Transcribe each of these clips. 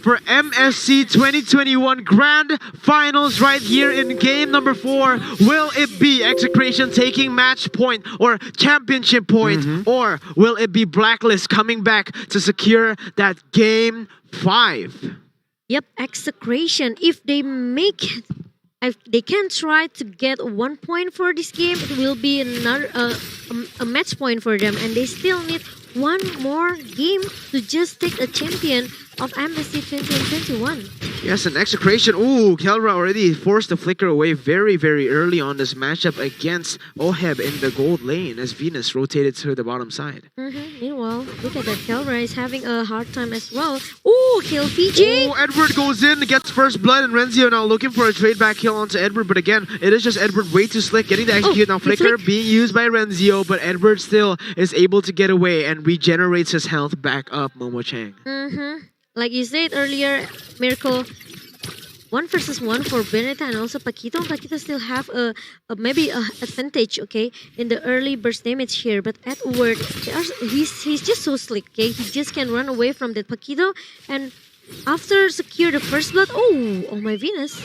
for MSC 2021 Grand Finals right here in game number 4. Will it be Execration taking match point or championship point, or will it be Blacklist coming back to secure that game 5? Yep, Execration. If they can try to get 1 point for this game, it will be another a match point for them, and they still need one more game to just take a champion of MSC 2021. Yes, and Execration. Ooh, Kelra already forced the flicker away very, very early on this matchup against Oheb in the gold lane as Venus rotated to the bottom side. Meanwhile, look at that. Kelra is having a hard time as well. Ooh, kill PJ. Oh, Edward goes in, gets first blood, and Renzio now looking for a trade back kill onto Edward. But again, it is just Edward way too slick, getting the execute. Now flicker being used by Renzio, but Edward still is able to get away and regenerates his health back up, Momo Chang. Like you said earlier, Miracle, 1 versus 1 for Benita and also Paquito. Paquito still have maybe a advantage, okay, in the early burst damage here. But Edward, he's just so slick, okay. He just can run away from that Paquito, and after secure the first blood, oh my Venus.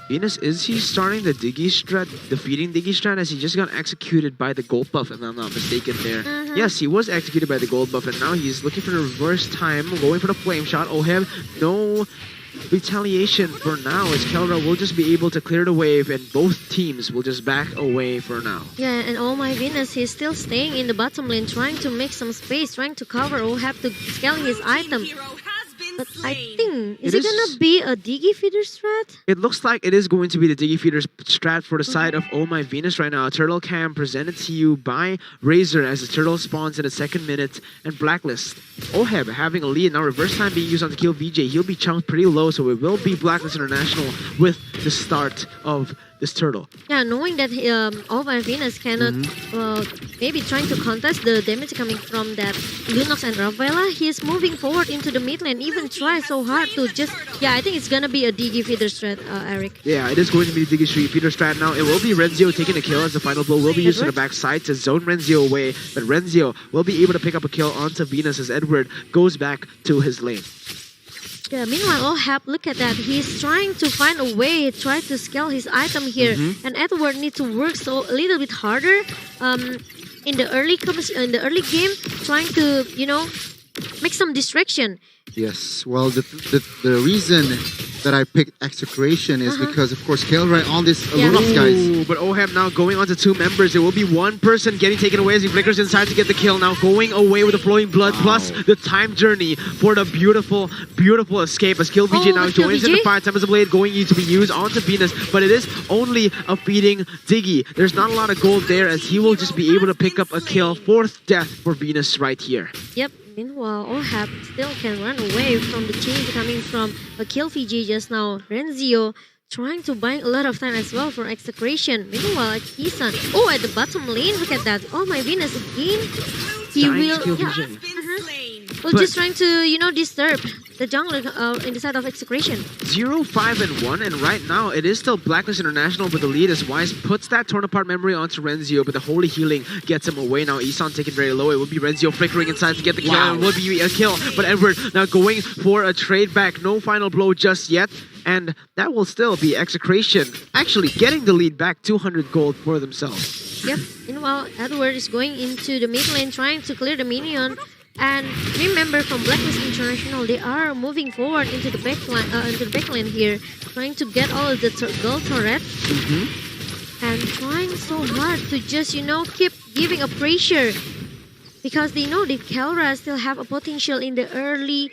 Venus, is he starting the Diggy strat, defeating Diggy strat, as he just got executed by the gold buff, if I'm not mistaken there. Yes, he was executed by the gold buff, and now he's looking for the reverse time, going for the flame shot. Oheb, no retaliation for now, as Kelra will just be able to clear the wave, and both teams will just back away for now. Yeah, and oh my Venus, he's still staying in the bottom lane, trying to make some space, trying to cover Oheb to scaling his item. But I think, is it gonna be a Diggy feeder strat? It looks like it is going to be the Diggy feeder strat for the side of Oh My Venus right now. A turtle cam presented to you by Razor as the turtle spawns in the 2nd minute, and Blacklist. Oheb having a lead now, reverse time being used on to kill VJ. He'll be chunked pretty low, so it will be Blacklist International with the start of this turtle. Yeah, knowing that Oh My Venus cannot maybe trying to contest the damage coming from that Lunox and Ravella, he's moving forward into the mid lane, even try so hard to just... Yeah, I think it's gonna be a Diggy feeder strat, Eric. Yeah, it is going to be Diggy feeder strat now. It will be Renzio taking the kill as the final blow will be used on the backside to zone Renzio away, but Renzio will be able to pick up a kill onto Venus as Edward goes back to his lane. Yeah, meanwhile, Oheb, look at that. He's trying to find a way, try to scale his item here. And Edward needs to work so a little bit harder in the early game, trying to, you know, make some distraction. Yes, well, the reason that I picked Execration is because, of course, Kelra on this Lunox, guys. But Oheb now going on to 2 members. There will be 1 person getting taken away as he flickers inside to get the kill. Now going away with the flowing blood, plus the time journey for the beautiful, beautiful escape as Kill VJ now joins in the fight. Tempest of Blade going to be used onto Venus, but it is only a feeding Diggy. There's not a lot of gold there as he will just be able to pick up a kill. 4th death for Venus right here. Yep. Meanwhile, Oheb still can run away from the change coming from a kill VJ just now. Renzio trying to buy a lot of time as well for Execration. Meanwhile, Kisan, at the bottom lane, look at that. Oh my Venus, again, he will... Well, just trying to, you know, disturb the jungler in the side of Execration. 0, 5, and 1, and right now it is still Blacklist International with the lead as Wise puts that torn apart memory onto Renzio, but the Holy Healing gets him away. Now Isan taken very low. It will be Renzio flickering inside to get the kill. It will be a kill, but Edward now going for a trade back. No final blow just yet, and that will still be Execration actually getting the lead back, 200 gold for themselves. Yep, meanwhile Edward is going into the mid lane trying to clear the minion. And remember, from Blacklist International, they are moving forward into the back lane here, trying to get all of the gold turret, and trying so hard to just, you know, keep giving a pressure, because they know that Kelra still have a potential in the early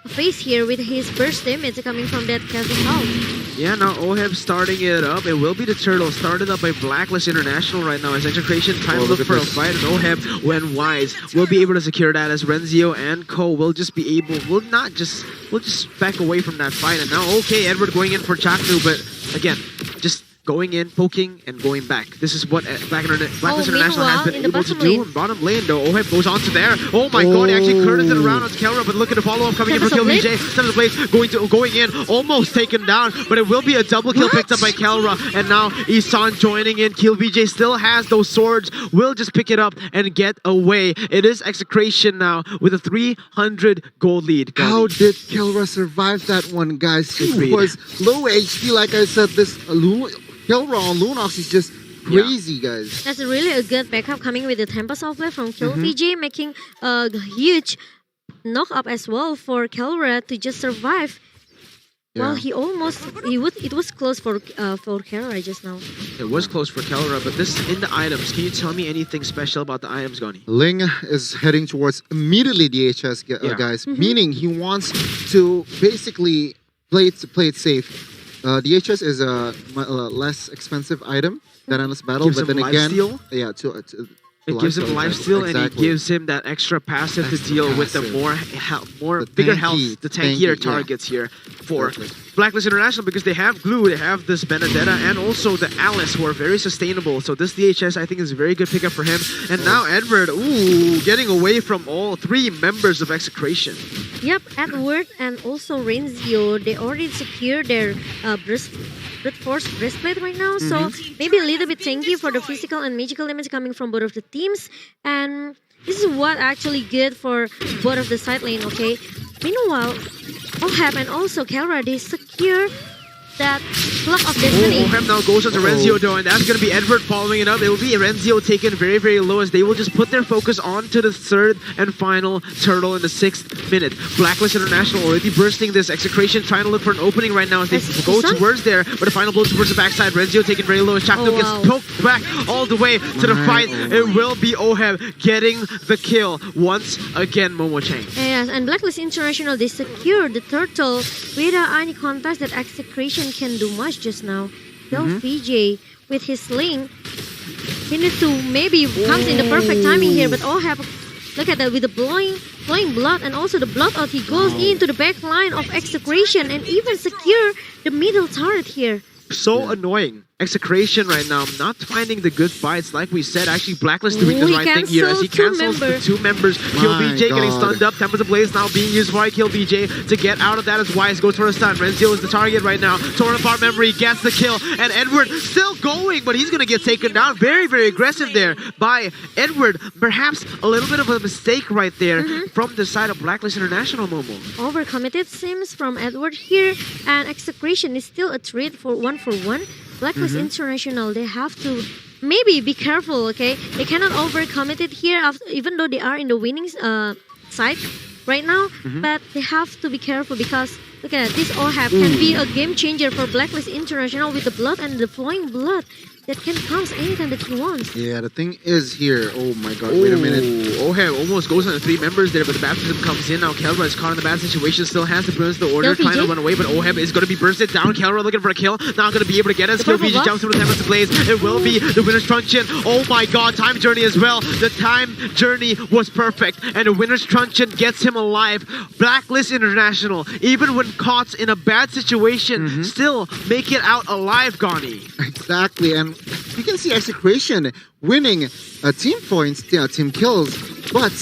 phase here with his burst damage coming from that Castle House. Yeah, now Oheb starting it up. It will be the turtle started up by Blacklist International right now as Execration trying to look for a fight, and Oheb, when Wise, will be able to secure that as Renzio and Co will just be able, will just back away from that fight. And now, okay, Edward going in for Chaknu, but again, just going in, poking, and going back. This is what Blacklist International has meanwhile, been in the able to bottom do. lane. In bottom lane, though, Oheb goes on to there. Oh my god, he actually curtains it around on Kelra, but look at the follow-up coming in for Tempest Kill of VJ. Tempest of Blade going in, almost taken down, but it will be a double kill picked up by Kelra. And now Isan joining in. Kill VJ still has those swords, will just pick it up and get away. It is Execration now with a 300 gold lead. How did Kelra survive that one, guys? He Agreed. was low HP, like I said. This Kelra on Lunox is just crazy, guys. That's really a good backup coming with the Tempest of Blade from Kill VJ, making a huge knock up as well for Kelra to just survive. Well, it was close for Kelra just now. It was close for Kelra, but this in the items. Can you tell me anything special about the items, Gani? Ling is heading towards immediately DHS, guys, meaning he wants to basically play it safe. DHS is a less expensive item than Endless Battle, Gives but him then again, lifesteal? yeah, It gives him lifesteal, and it gives him that extra passive to deal with the bigger health, the tankier targets here for Blacklist International, because they have Glue, they have this Benedetta, and also the Alice, who are very sustainable. So this DHS, I think, is a very good pickup for him. And now Edward, getting away from all three members of Execration. Yep, Edward and also Renzio, they already secured their Brute Force breastplate right now, so maybe a little bit tanky for the physical and magical damage coming from both of the teams. And this is what actually good for both of the side lane, okay? Meanwhile, Oheb and also Kelra, they secure that Block of Destiny. Oheb now goes on to Renzio though, and that's going to be Edward following it up. It will be Renzio taken very, very low, as they will just put their focus onto the third and final turtle in the 6th minute. Blacklist International already bursting this Execration, trying to look for an opening right now as they go towards there, but the final blow towards the backside. Renzio taken very low. Shakto gets poked back all the way to the fight. It will be Oheb getting the kill once again, Momo Chang. Yes, and Blacklist International, they secured the turtle without any contest that Execration can do much just now. Kill VJ with his sling. He needs to maybe comes in the perfect timing here, but Oheb, look at that, with the blowing blood and also the blood out, he goes into the back line of Execration and even secure the middle turret here. So annoying. Execration right now, not finding the good fights. Like we said, actually Blacklist doing the right thing here as he cancels the two members. Kill VJ getting stunned up. Tempest of Blaze now being used by Kill VJ to get out of that as Wise goes for a stun. Renzio is the target right now. Torn apart memory gets the kill, and Edward still going, but he's gonna get taken down. Very, very aggressive there by Edward. Perhaps a little bit of a mistake right there from the side of Blacklist International, Momo. Overcommitted seems from Edward here, and Execration is still a trade for 1-for-1. Blacklist International, they have to maybe be careful, okay? They cannot overcommit it here, even though they are in the winning side right now. But they have to be careful because, look at that, this Oheb can be a game changer for Blacklist International with the blood and the flowing blood that can come anytime that he wants. Yeah, the thing is here, oh my god, wait a minute. Oheb almost goes on the 3 members there, but the baptism comes in. Now Kelra is caught in the bad situation, still has the brilliance of the order, trying to run away, but Oheb is going to be bursted down. Kelra looking for a kill, not going to be able to get it. Skill VJ jumps through the Tempest Blaze. It will be the winner's truncheon. Oh my god, time journey as well. The time journey was perfect, and the winner's truncheon gets him alive. Blacklist International, even when caught in a bad situation, still make it out alive, Gani. Exactly, and you can see Execration winning team points, team kills, but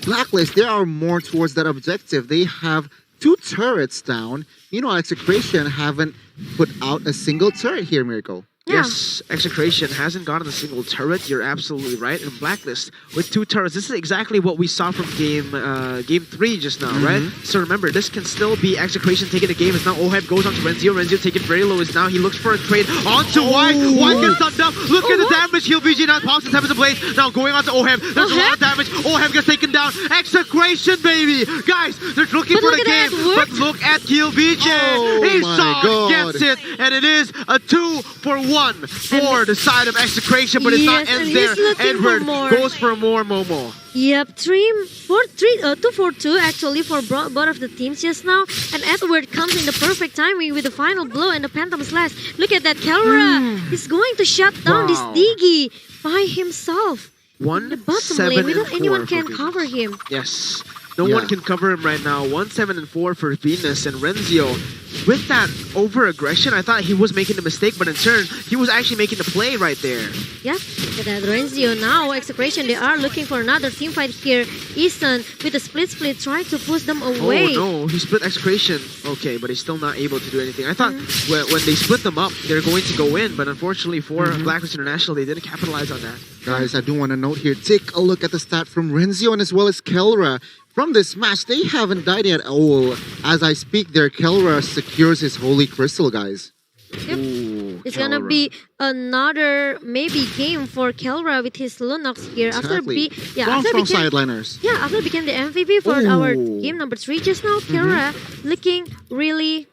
Blacklist, they are more towards that objective. They have 2 turrets down. You know, Execration haven't put out a single turret here, Miracle. Yeah. Yes, Execration hasn't gotten a single turret. You're absolutely right. And Blacklist with 2 turrets. This is exactly what we saw from game 3 just now, right? So remember, this can still be Execration taking the game. As now Oheb goes on to Renzio. Renzio taken very low. As now he looks for a trade onto Wise. Wise gets stunned up. Look at the damage. Kill VJ now pops the Tempest of Blaze. Now going on to Oheb. There's a lot of damage. Oheb gets taken down. Execration, baby. Guys, they're looking for the game. But look at Kill VJ. Isan gets it. And it is a 2-for-1 for the side of Execration, but it's not ends there. Edward goes for more, Momo. Yep, 2-for-2 actually for both of the teams just now. And Edward comes in the perfect timing with the final blow and the Phantom Slash. Look at that, Kelra is going to shut down this Diggy by himself. In the bottom lane, without anyone can cover him. Yes. No Yeah. one can cover him right now. 1-7-4 for Venus and Renzio. With that over-aggression, I thought he was making a mistake, but in turn, he was actually making the play right there. Yep, look at that. Renzio now, Execration, they are looking for another team fight here. Isan with a split trying to push them away. Oh no, he split Execration. Okay, but he's still not able to do anything. I thought when they split them up, they're going to go in, but unfortunately for Blacklist International, they didn't capitalize on that. Guys, I do want to note here, take a look at the stat from Renzio and as well as Kelra. From this match, they haven't died yet. Oh, as I speak there, Kelra secures his Holy Crystal, guys. Yep. Ooh, It's gonna Kelra. be another maybe game for Kelra with his Lunox here. Exactly. After Strong became, sideliners. yeah, after became the MVP for our Ooh. game number 3 just now, Kelra looking really,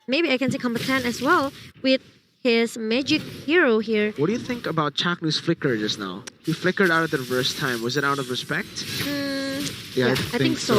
maybe I can say competent as well with his magic hero here. What do you think about Chaknu's flicker just now? He flickered out at the reverse time. Was it out of respect? Yeah, I think so.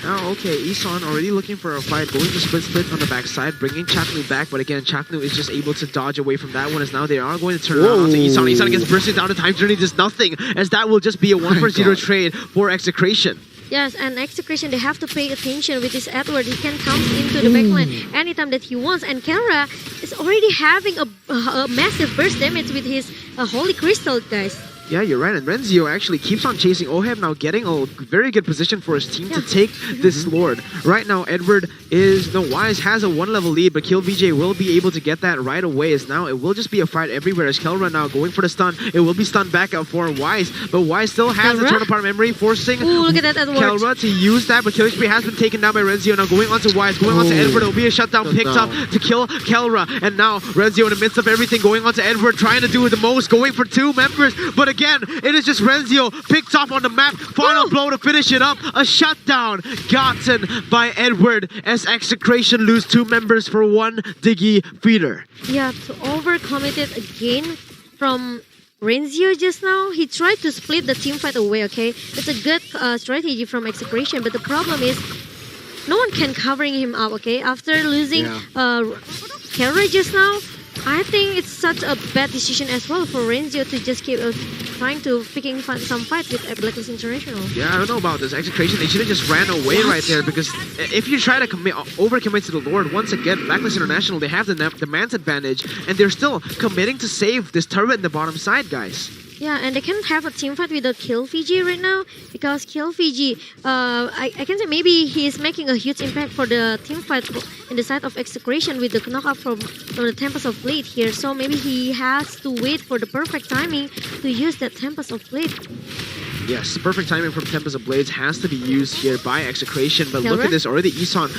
Oh, okay. Isan already looking for a fight, going to split on the backside, bringing Chaknu back, but again, Chaknu is just able to dodge away from that one as now they are going to turn around onto Isan. Isan gets bursted down the time journey, does nothing, as that will just be a 1-for-0 trade for Execration. Yes, and Execration, they have to pay attention with this Edward. He can come into the backline anytime that he wants. And Kelra is already having a massive burst damage with his Holy Crystal, guys. Yeah, you're right. And Renzio actually keeps on chasing Oheb, now getting a very good position for his team to take this Lord. Right now, Edward is, no, Wise has a 1-level lead, but Kill VJ will be able to get that right away, as now it will just be a fight everywhere, as Kelra now going for the stun. It will be stunned back out for Wise, but Wise still has the Kelra? turn apart memory, forcing Ooh, look at that Edward. Kelra to use that, but Kill HP has been taken down by Renzio. Now going on to Wise, going on to Edward. It will be a shutdown picked up to kill Kelra, and now Renzio in the midst of everything going on to Edward, trying to do the most, going for 2 members, but again, it is just Renzio picked off on the map. Final blow to finish it up. A shutdown gotten by Edward as Execration lose 2 members for 1 Diggy feeder. Yeah, to overcommit it again from Renzio just now. He tried to split the team fight away, okay? It's a good strategy from Execration, but the problem is no one can covering him up, okay? After losing Kelra just now, I think it's such a bad decision as well for Renzio to just keep trying to picking some fight with Blacklist International. Yeah, I don't know about this. Execration, they should have just ran away right there, because if you try to overcommit to the Lord, once again, Blacklist International, they have the man's advantage, and they're still committing to save this turret in the bottom side, guys. Yeah, and they can't have a team fight without Kill Fiji right now, because Kill Fiji, I can say maybe he's making a huge impact for the team fight in the side of Execration with the knockout from the Tempest of Blade here. So maybe he has to wait for the perfect timing to use that Tempest of Blade. Yes, perfect timing from Tempest of Blades has to be used here by Execration, but look Kelra? at this, already Isan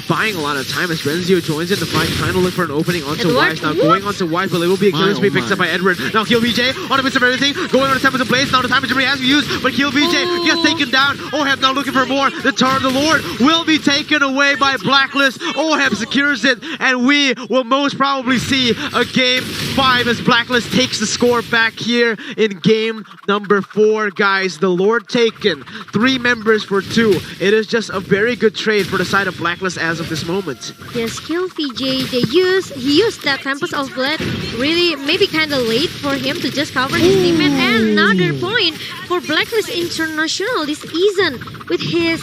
buying a lot of time as Renzio joins in the fight, trying to look for an opening onto Edward? Wise. Now going onto Wise, but it will be a killing spree picked up by Edward. Now Kill VJ on the midst of everything, going on the Tempest of Blades. Now the time memory has to be used, but Kill VJ gets taken down. Oheb now looking for more. The turn of the Lord will be taken away by Blacklist. Oheb secures it, and we will most probably see a game 5 as Blacklist takes the score back here in game number 4, guys. The Lord taken, 3 members for 2. It is just a very good trade for the side of Blacklist as of this moment. Yes, Kill Fiji, he used that Tempest of Blade really maybe kind of late for him to just cover his teammate. And another point for Blacklist International, this Isan with his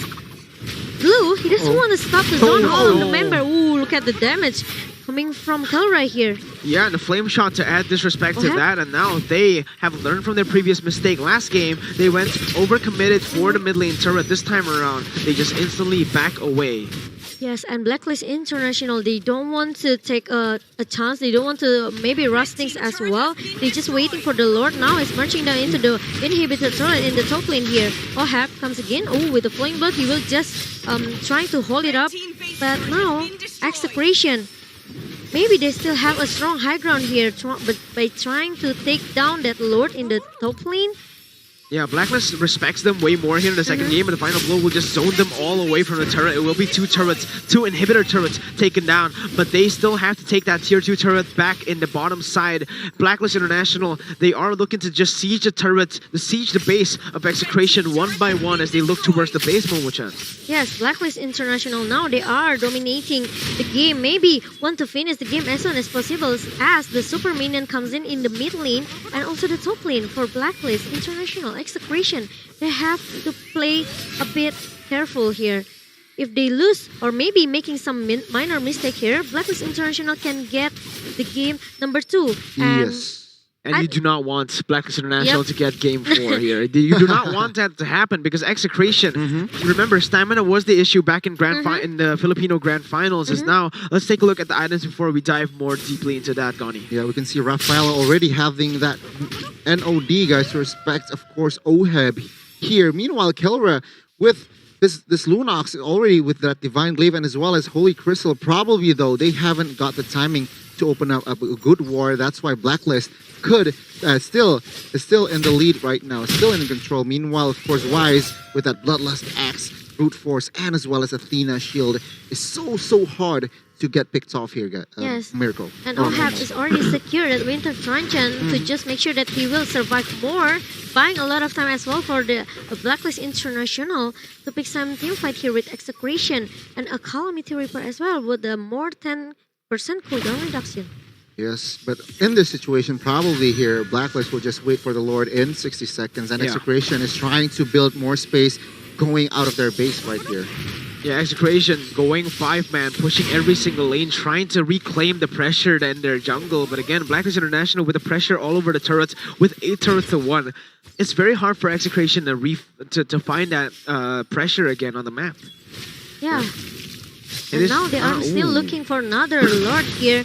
blue, he doesn't want to stop the zone on the member. Ooh, look at the damage coming from Kelra here. Yeah, and the flame shot to add disrespect to that, and now they have learned from their previous mistake. Last game, they went overcommitted for the mid lane turret. This time around, they just instantly back away. Yes, and Blacklist International, they don't want to take a chance. They don't want to maybe rush things as well. They're just waiting for the Lord. Now is marching down into the inhibitor turret in the top lane here. Oheb comes again. Oh, with the flowing blood, he will just trying to hold it up. But now, Execration, maybe they still have a strong high ground here, but by trying to take down that Lord in the top lane. Yeah, Blacklist respects them way more here in the second game, and the final blow will just zone them all away from the turret. It will be 2 turrets, 2 inhibitor turrets taken down, but they still have to take that tier 2 turret back in the bottom side. Blacklist International, they are looking to just siege the turret, siege the base of Execration 1 by 1 as they look towards the base, Momo-chan. Yes, Blacklist International now, they are dominating the game. Maybe want to finish the game as soon as possible as the super minion comes in the mid lane and also the top lane for Blacklist International. Execration, they have to play a bit careful here. If they lose or maybe making some minor mistake here, Blacklist International can get the game number 2. And Yes. And you do not want Blacklist International to get game 4 here. You do not want that to happen because Execration, remember, stamina was the issue back in in the Filipino Grand Finals. Is now, let's take a look at the items before we dive more deeply into that, Gani. Yeah, we can see Rafaela already having that NOD, guys, to respect, of course, Oheb here. Meanwhile, Kelra with this Lunox already with that Divine Glaive and as well as Holy Crystal. Probably, though, they haven't got the timing to open up a good war. That's why Blacklist is still in the lead right now, still in control. Meanwhile, of course, Wise with that Bloodlust Axe, Brute Force, and as well as Athena Shield is so hard to get picked off here, yes. Miracle. And Ohab is already secured at Winter Truncheon to just make sure that he will survive more, buying a lot of time as well for the Blacklist International to pick some team fight here with Execration and a Calamity Reaper as well with the more 10% cooldown reduction. Yes, but in this situation, probably here, Blacklist will just wait for the Lord in 60 seconds, and Execration is trying to build more space going out of their base right here. Yeah, Execration going 5-man, pushing every single lane, trying to reclaim the pressure in their jungle. But again, Blacklist International with the pressure all over the turrets, with 8 turrets to 1. It's very hard for Execration to find that pressure again on the map. Yeah. And now they are still looking for another Lord here.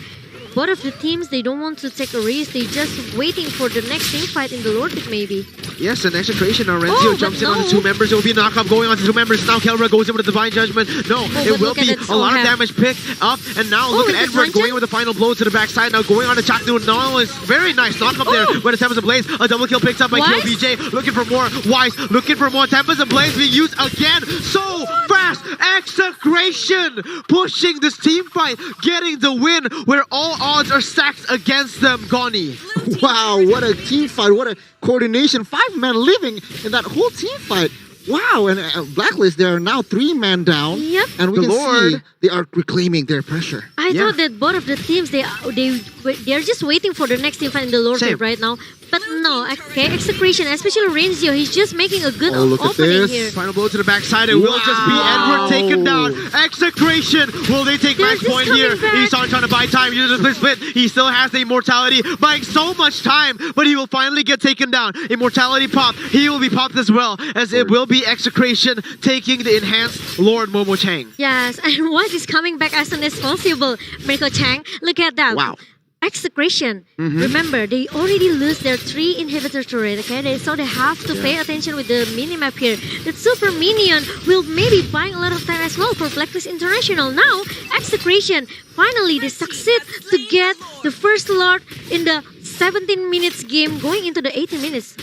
Both of the teams, they don't want to take a risk. They're just waiting for the next team fight in the Lord pick, maybe. Yes, an Execration. Now Renzio jumps in on the 2 members. It will be a knockoff going on to 2 members. Now Kelra goes in with the Divine Judgment. No, it will be a lot of damage picked up. And now look at Edward going with the final blow to the backside. Now going on to Chaknu. No, it's very nice knockup there. When the Tempest Ablaze, a double kill picked up by QBJ. Looking for more. Wise looking for more. Tempest Ablaze being used again. So fast. Execration pushing this team fight, getting the win where all odds are stacked against them, Gani. Wow, what a team fight, what a coordination. 5-man living in that whole team fight. Wow, and Blacklist, they are now 3-man down. Yep. And we can see they are reclaiming their pressure. I thought that both of the teams, they're just waiting for the next team fight in the Lord Pit right now. But no, okay, Execration, especially Renzio, he's just making a good opening here. Final blow to the backside, it will just be Edward taken down. Execration, will they take match point here? Isan trying to buy time, uses the split. He still has the immortality, buying so much time, but he will finally get taken down. Immortality pop, he will be popped as well, as it will be Execration taking the enhanced Lord Momo Chang. Yes, and Wise is coming back as soon as possible. Miracle Chang, look at that. Wow. Execration. Remember, they already lose their 3 inhibitor turret, okay? So they have to pay attention with the minimap here. The super minion will maybe buy a lot of time as well for Blacklist International. Now, Execration, finally they succeed to get the first Lord in the 17 minutes game going into the 18 minutes.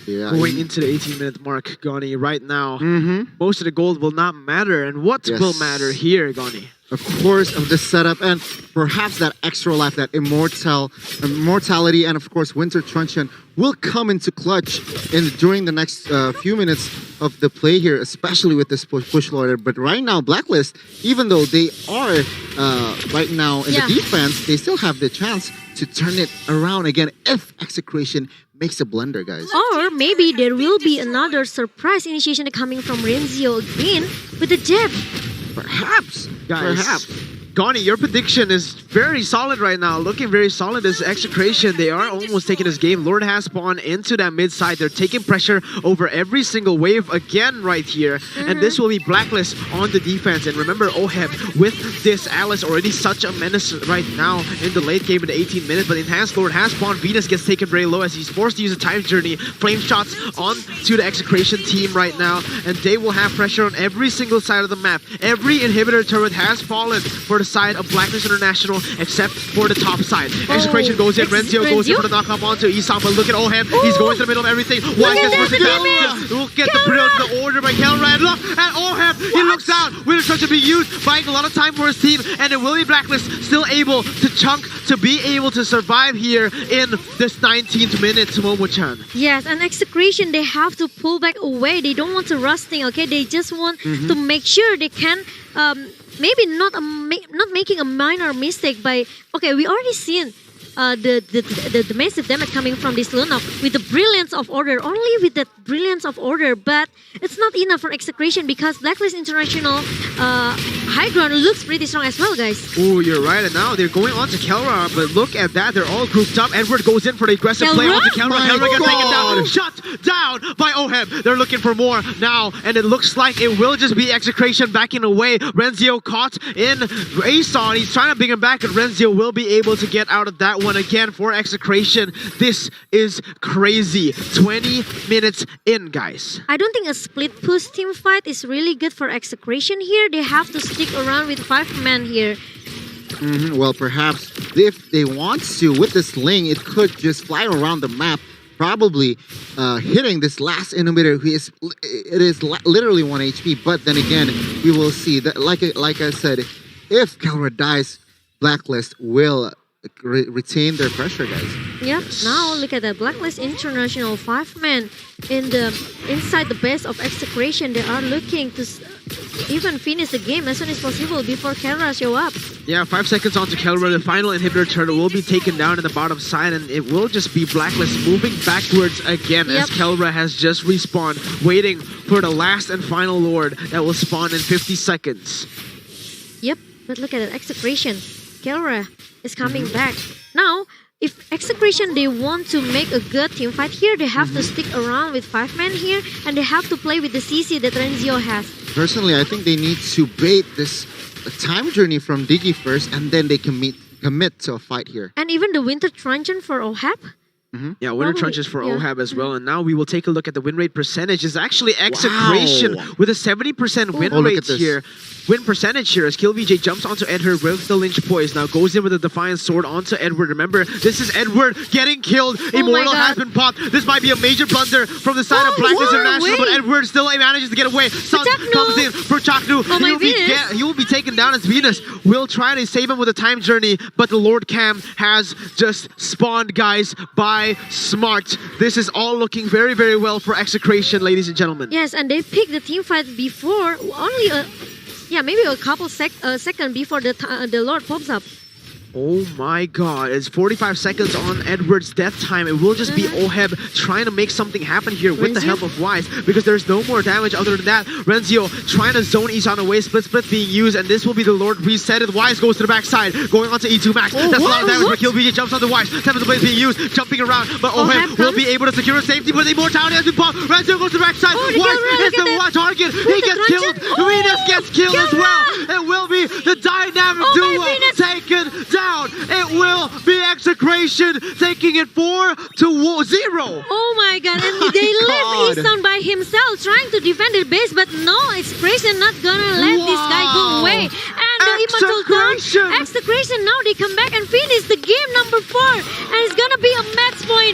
Yeah, going into the 18-minute mark, Gani, right now. Most of the gold will not matter. And what will matter here, Gani? Of course, of this setup and perhaps that extra life, that immortality, and of course Winter Truncheon will come into clutch during the next few minutes of the play here, especially with this push lord. But right now, Blacklist, even though they are right now in the defense, they still have the chance to turn it around again if Execration makes a blunder, guys. Or maybe there will be another surprise initiation coming from Renzio again with the jab. Perhaps. Guys, Perhaps. Gani, your prediction is very solid right now. Looking very solid as Execration. They are almost taking this game. Lord has spawned into that mid side. They're taking pressure over every single wave again right here. And this will be Blacklist on the defense. And remember, Oheb with this Alice already such a menace right now in the late game in the 18 minutes. But Enhanced Lord has spawned. Venus gets taken very low as he's forced to use a time journey. Flame shots on to the Execration team right now. And they will have pressure on every single side of the map. Every inhibitor turret has fallen for the side of Blacklist International, except for the top side. Execration goes in, Renzio goes in for the knockup onto Isan, but look at Oheb, he's going to the middle of everything. One gets versatility. Look at the drill to the order by Kelra, and look at Oheb, he looks out. Winter Truncheon being used, buying a lot of time for his team, and it will be Blacklist still able to chunk to be able to survive here in this 19th minute, Momo-chan. Yes, and Execration, they have to pull back away. They don't want to rusting, okay? They just want to make sure they can maybe not making a minor mistake by... Okay, we already seen the massive damage coming from this Lunok with the brilliance of order, only with that brilliance of order, but it's not enough for execution because Blacklist International high ground looks pretty strong as well, guys. Oh, you're right. And now they're going on to Kelra, but look at that. They're all grouped up. Edward goes in for the aggressive play Kelra? onto Kelra. My Kelra gets taken down. God. Shut down by Oheb. They're looking for more now, and it looks like it will just be execution backing away. Renzio caught in Aeson. He's trying to bring him back, and Renzio will be able to get out of that one again for execution. This is crazy. 20 minutes in, guys. I don't think a split push team fight is really good for execution here. They have to stick around with 5 men here. Well, perhaps if they want to, with this sling, it could just fly around the map, probably hitting this last inhibitor who is literally 1 HP. But then again, we will see that, like I said, if Kelra dies, Blacklist will retain their pressure, guys. Yep. Now look at that Blacklist International 5 men inside the base of execution. They are looking to even finish the game as soon as possible before Kelra show up. Yeah, 5 seconds onto Kelra. The final inhibitor turret will be taken down in the bottom side, and it will just be Blacklist moving backwards again as Kelra has just respawned, waiting for the last and final Lord that will spawn in 50 seconds. Yep, but look at that execution. Kelra is coming back. Now, if execution they want to make a good team fight here, they have to stick around with 5 men here, and they have to play with the CC that Renzio has. Personally, I think they need to bait this time journey from Digi first, and then they commit to a fight here. And even the Winter Truncheon for Ohab. Yeah, winter trenches for Ohab as well. And now we will take a look at the win rate percentage. It's actually execution with a 70% win rate here. Win percentage here as KillVJ jumps onto Edward with the Lynch Poise. Now goes in with a Defiant Sword onto Edward. Remember, this is Edward getting killed. Immortal has been popped. This might be a major blunder from the side of Blacklist International, but Edward still manages to get away. Sun comes in for Chaknu. He will be taken down as Venus. Will try to save him with a time journey, but the Lord Cam has just spawned, guys, by Smart. This is all looking very, very well for execution, ladies and gentlemen. Yes, and they picked the team fight before only maybe a couple seconds before the Lord pops up. Oh my god, it's 45 seconds on Edward's death time. It will just be Oheb trying to make something happen here with the help of Wise, because there's no more damage other than that. Renzio trying to zone Isan away, split being used, and this will be the Lord resetted. Wise goes to the backside, going on to E2 Max. That's a lot of damage, but KillVJ jumps on the Wise. 7th Blaze being used, jumping around, but Oheb will be able to secure safety, but the immortality has been popped. Renzio goes to the backside. Wise is the target. He gets killed. Venus gets killed as well. It will be the dynamic duo taken down. It will be execution, taking it 4-0. Oh my god, and they left Isan by himself trying to defend the base, but no, execution not gonna let this guy go away. And the Immortal Dawn, execution, now they come back and finish the game number 4, and it's gonna be a match point